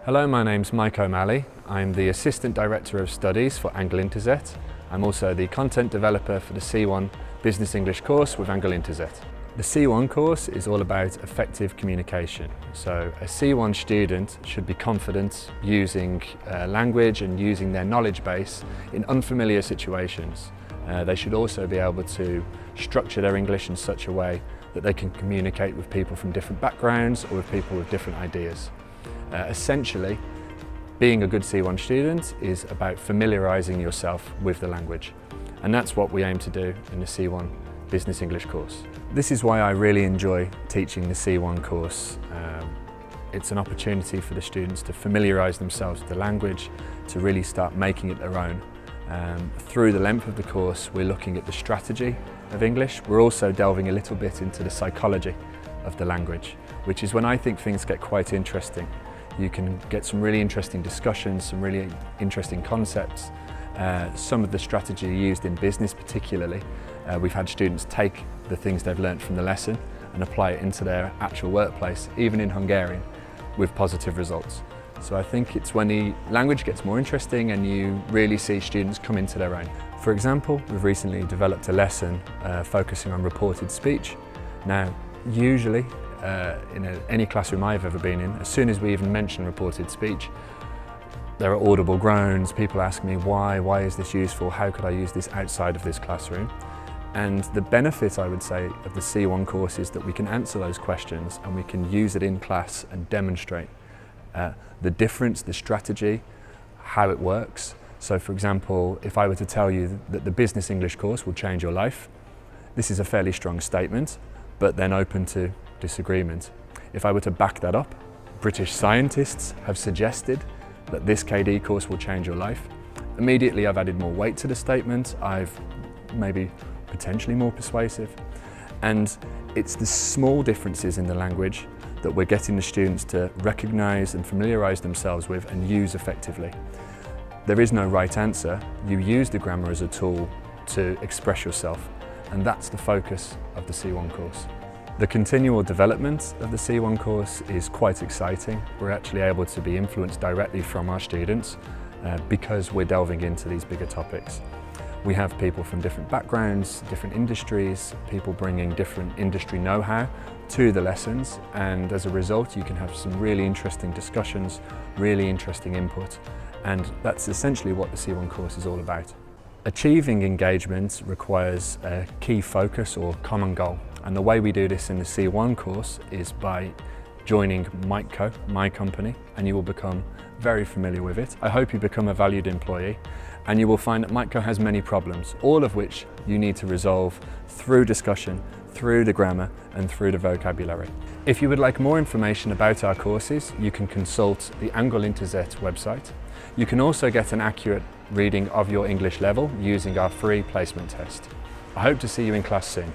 Hello, my name's MyCo. I'm the Assistant Director of Studies for Angol Intézet. I'm also the Content Developer for the C1 Business English course with Angol Intézet. The C1 course is all about effective communication. So a C1 student should be confident using language and using their knowledge base in unfamiliar situations. They should also be able to structure their English in such a way that they can communicate with people from different backgrounds or with people with different ideas. Essentially, being a good C1 student is about familiarising yourself with the language, and that's what we aim to do in the C1 Business English course. This is why I really enjoy teaching the C1 course. It's an opportunity for the students to familiarise themselves with the language, to really start making it their own. Through the length of the course, we're looking at the strategy of English. We're also delving a little bit into the psychology of the language, which is when I think things get quite interesting. You can get some really interesting discussions, some really interesting concepts. Some of the strategy used in business particularly, we've had students take the things they've learnt from the lesson and apply it into their actual workplace, even in Hungarian, with positive results. So I think it's when the language gets more interesting and you really see students come into their own. For example, we've recently developed a lesson focusing on reported speech. Now, usually, in any classroom I've ever been in, as soon as we even mention reported speech, there are audible groans. People ask me, why is this useful? How could I use this outside of this classroom? And the benefit, I would say, of the C1 course is that we can answer those questions and we can use it in class and demonstrate the difference, the strategy, how it works. So for example, if I were to tell you that the Business English course will change your life, this is a fairly strong statement, but then open to disagreement. If I were to back that up, British scientists have suggested that this KD course will change your life. Immediately I've added more weight to the statement, I've maybe potentially more persuasive. And it's the small differences in the language that we're getting the students to recognise and familiarise themselves with and use effectively. There is no right answer. You use the grammar as a tool to express yourself, and that's the focus of the C1 course. The continual development of the C1 course is quite exciting. We're actually able to be influenced directly from our students because we're delving into these bigger topics. We have people from different backgrounds, different industries, people bringing different industry know-how to the lessons, and as a result you can have some really interesting discussions, really interesting input, and that's essentially what the C1 course is all about. Achieving engagement requires a key focus or common goal, and the way we do this in the C1 course is by joining MyCo, my company, and you will become very familiar with it. I hope you become a valued employee, and you will find that MyCo has many problems, all of which you need to resolve through discussion, through the grammar and through the vocabulary. If you would like more information about our courses, you can consult the Angol Intézet website. You can also get an accurate reading of your English level using our free placement test. I hope to see you in class soon.